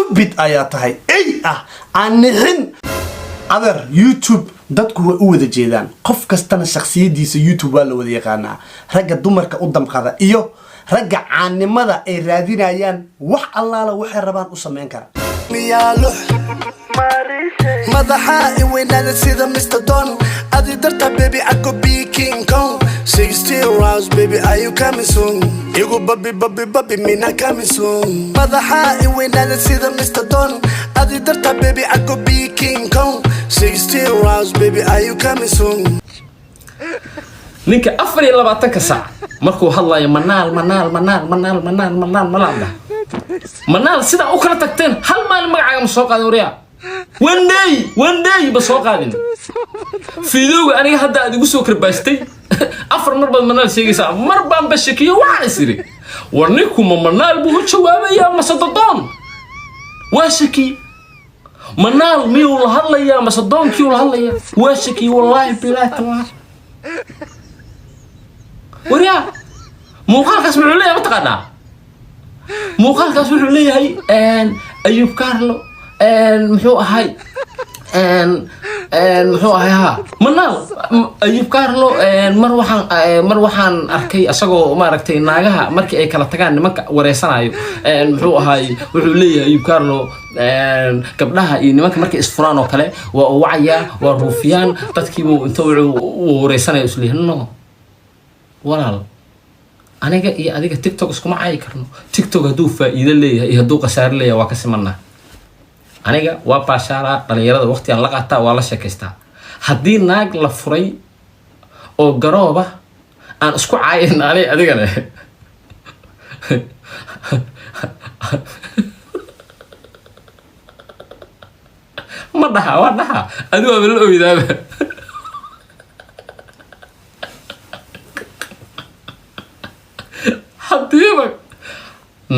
stupid ayaa tahay ay aan nixin adar YouTube dadku way u wada jeedaan qof kastana shakhsiyadiisa YouTube waa la wada yaqaanaa ragga dumarka u damqada iyo ragga caanimada ay raadinayaan wax allaala waxay rabaan u sameyn kara miyaalo madaxa weynada sida Mr. Don adi darta baby I could be King Kong 16 rounds baby are you coming soon you go baby me not coming soon madaxa weynada sida Mr. Don adi darta baby I could be King Kong 16 rounds baby are you coming soon ninka 24 saac markuu hadlayo manaal sida u kala tagteen hal maalin magacaaga ma soo qaadin wariya one day ba soo qaadin fiidowga aniga hadda aad igu soo karbaastay afar mar baad manaal sheegaysaa mar baan bashakiyo waxaan isiri warninku ma manaal buu jawaabaya masadoon waa shaki manaal miyuu la hadlayaa masadoonkii uu la hadlayaa waa shaki wallahi billahi taala wariya muuqaalkaas wuxuu leeyahay mataqaanaa muuqaalkaas wuxuu leeyahay Ayub Carlo muxuu ahay manaal Ayub Carlo mar waxaan arkay asagoo maaragtay naagaha markii ay kala tagaan nimanka wareysanayo muxuu ahay wuxuu leeyahay Ayub Carlo gabdhaha iyo nimanka markay isfuraan oo kale waa wacaya waa ruufiyaan dadkiiba intuu wareysanayo isleeyahay no walaal aniga iyo adiga TikTok iskuma caayi karno TikTok haduu faa'iido leeyahay iyo haduu qasaar leeyahay waa ka simanaa aniga waa baashaara dhalinyarada waqti aan la qaataa waa la sheekaystaa haddii naag la furay oo garooba aan isku caayin adiga leh ma dhaha adigu waa la ooydaaba hadiiba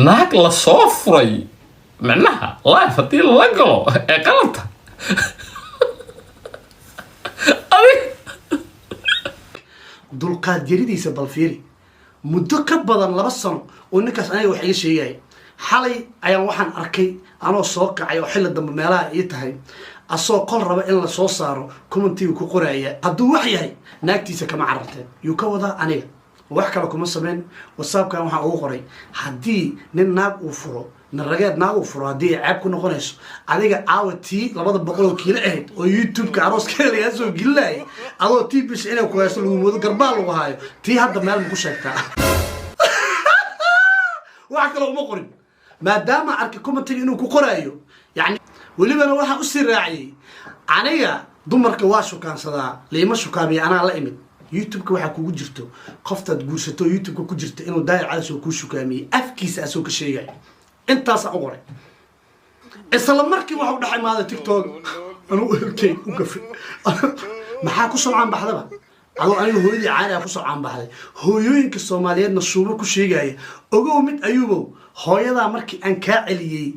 naag la soo furay macnaha life hadii la galo ee qalabta dulqaad jaridiisa bal fiiri muddo ka badan 2 sano oo ninkaas aniga wax iga sheegay xalay ayaan waxaan arkay anoo soo kacay oo xilli dambe meelaha ay tahay asoo qol raba in la soo saaro commentiga ku qoraya haduu wax yahay naagtiisa kama cararteen yuu ka wada aniga wax kale kuma sameyn WhatsApp-kan waxa ugu qoray hadii nin naag uu furo narageed naag uu furo hadii ceeb ku noqonayso adiga aawati 200 kiilo ahayd oo YouTube-ka arooskeeda laga soo gilay adoo tibish inay ku hayso lagu moodo garbaal lagu haayo tii hadda meel ma ku sheegtaa wax kale uma qorin maadaama arki commentiga inuu ku qorayo yani walibana waxa u sii raaciyay aniga dumarka waa shukaansadaa leema shukaabiya ana la imid YouTube-ka waxa kugu jirto qoftaad guursato YouTube-ka ku jirto inuu daayir cad soo ku shukaamiyay afkiisa asoo ka sheegay intaas aan qoray isla markii waxa u dhaxay maada TikTok anu okay u gafi maxaa ku soo caan baxdaba adoo aniga hooyadii caadi ah ku soo caan baxday hooyooyinka Soomaaliyeedna suuba ku sheegay ogow mid Ayubow hooyada markii aan ka celiyay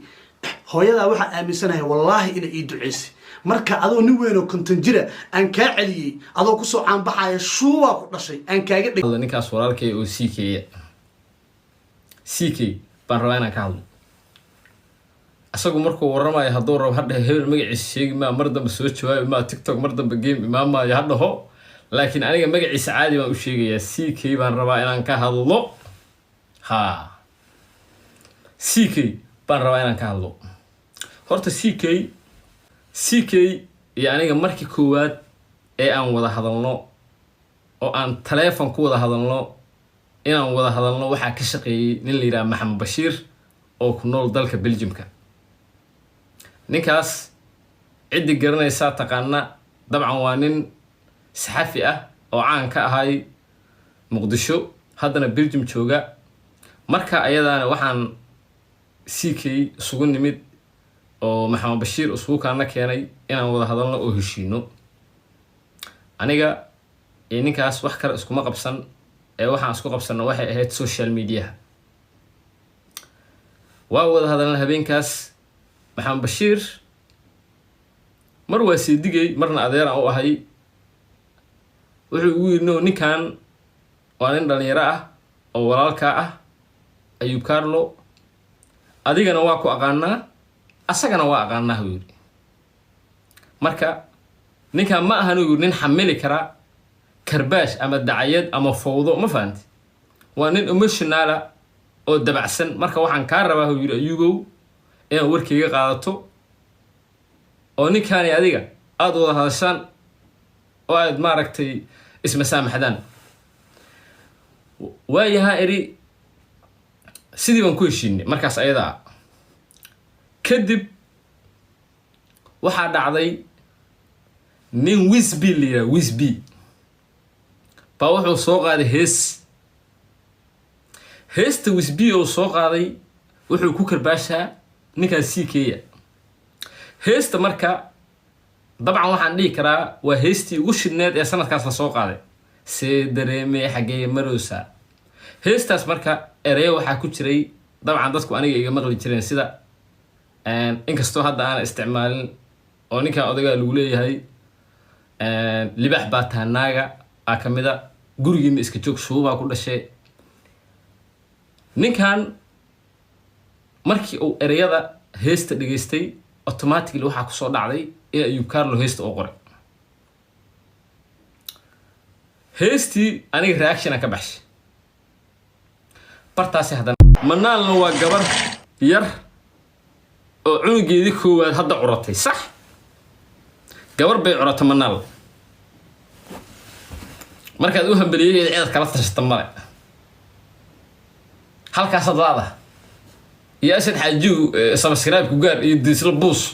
hooyada waxa aaminsanahay wallahi in ay duceysay marka adoo nin weyn oo konton jira aan ka celiyay adoo ku soo caan baxay shuuba ku dhashay aan kaaga dhigay ninkaas walaalkay oo CK baan rabaa inaan ka hadlo asagu markuu waramayo haduu rabo hadda hebel magaciisa sheegi ma mar dambe soo jawaab ma TikTok mar dambe game imaama ya hadho laakiin aniga magaciisa caadi baan u sheegayaa CK baan rabaa inaan ka hadlo CK baan rabaa inaan ka hadlo horta CK iyo aniga markii koowaad ee aan wada hadalno oo aan telefoon ku wada hadalno inaan wada hadalno waxa ka shaqeeyay nin la yiraahdo Maxamed Bashiir oo ku nool dalka Belgiumka ninkaas cid garanaysa taqaana dabcan waa nin saxafi ah oo caan ka ahay Muqdisho haddana Belgium jooga marka ayadana waxaan CK sugu nimid oo Maxamed Bashiir usoo kaana keenay inaan wada hadalno oo heshiino aniga ninkaas wax kale isku ma qabsan ee waxaan isku qabsano waxay ahayd social media waa wada hadalna habeenkaas Maxamed Bashiir mar waa siidigay marna adeer aan u ahay wuxuu ugu yirno ninkan waa nin dhalinyaro ah oo walaalka ah Ayub Carlo adigana waa ku aqaanaa asagana waa aqaanaa uu yiri marka ninka ma ahan uu nin xamili kara karbaash ama dacayad ama fowdo ma fahanti waa nin emotional oo dabacsan marka waxaan ka rabaa uu yiri ayugow ee warkayga qaadato oo ninkaan adiga aad wada hadashaan oo aad maaragtay isma saamaxdaan waayaha eri sidii baan ku heshiinay markaas ayada kadib waxaa dhacday nin Wisby liya Wisby baa wuxuu soo qaaday heesta Wisby oo soo qaaday wuxuu ku karbaashaa ninkan CK heesta marka dabcan waxaan dhihi karaa waa heestii ugu shidneed ee sanadkaas la soo qaaday see dareemay xagee maroosa heestaas marka ereyo waxaa ku jiray dabcan dadku aniga iga maqli jireen sida inkastoo hadda aan isticmaalin oo ninkan odagaa lagu leeyahay libax baa taanaaga aa kamida gurigiina iska joog shuubaa ku dhashay ninkan markii uu ereyada heesta dhageystay automatically waxaa kusoo dhacday in Ayub Carlo heesta oo qoray heestii aniga reaction ka baxshay bartaasi hadan manaalna waa gabar yar oo cunugeedii koowaad hadda curatay sax gabar bay curatay manaal markaad u hambaliyeeyay ciidad kala tashata male halkaas hadlaada يا أسد حاجو سبسكرايب كوجار يديسل بوس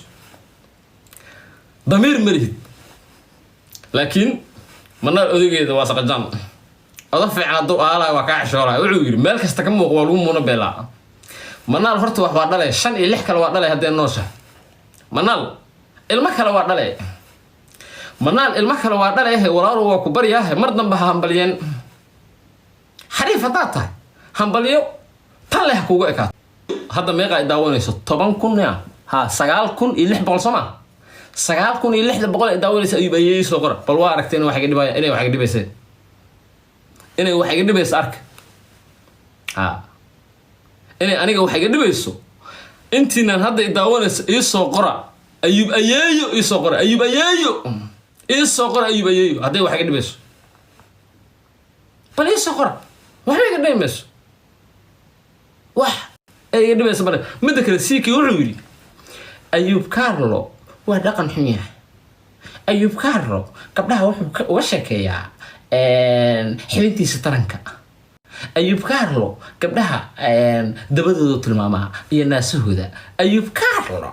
ضمير مريض لكن من الأذية ده واسق الجام أضفع على الضوء على وقع شورا وعير مالك استكمل قوالون منبلا منال فرت وحوار له شن يلحق الوقت له هدي النوشة منال المكر الوقت له منال المكر الوقت له وراره وكبرياه مرضنا بها همبليان حريفة طاطا همبليو طلع كوجا هذا ميقا داونيسو 10 كن يا ها 9 كن iyo 6 boqol sama 9 kun iyo 6 boqol daawaysa Ayub ayay soo qor bal waa aragteen waxa dhibay inay waxa dhibaysay inay waxa dhibaysay ark inay aniga waxa dhibayso intiinan hadda daawanaysa ii soo qora Ayub ayeeyo ii soo qora Ayub ayeeyo ii soo qora Ayub ayeeyo haday waxa dhibayso bal ii soo qora waxa dhibayso wax ay dhibayso bal mid kale CK wuxuu yiri Ayub Carlo waa dhaqan xun yahay Ayub Carlo gabdhaha wuxuu uga sheekeeyaa xibintiisa taranka Ayub Carlo gabdhaha dabadooda tilmaamaha iyo naasahooda Ayub Carlo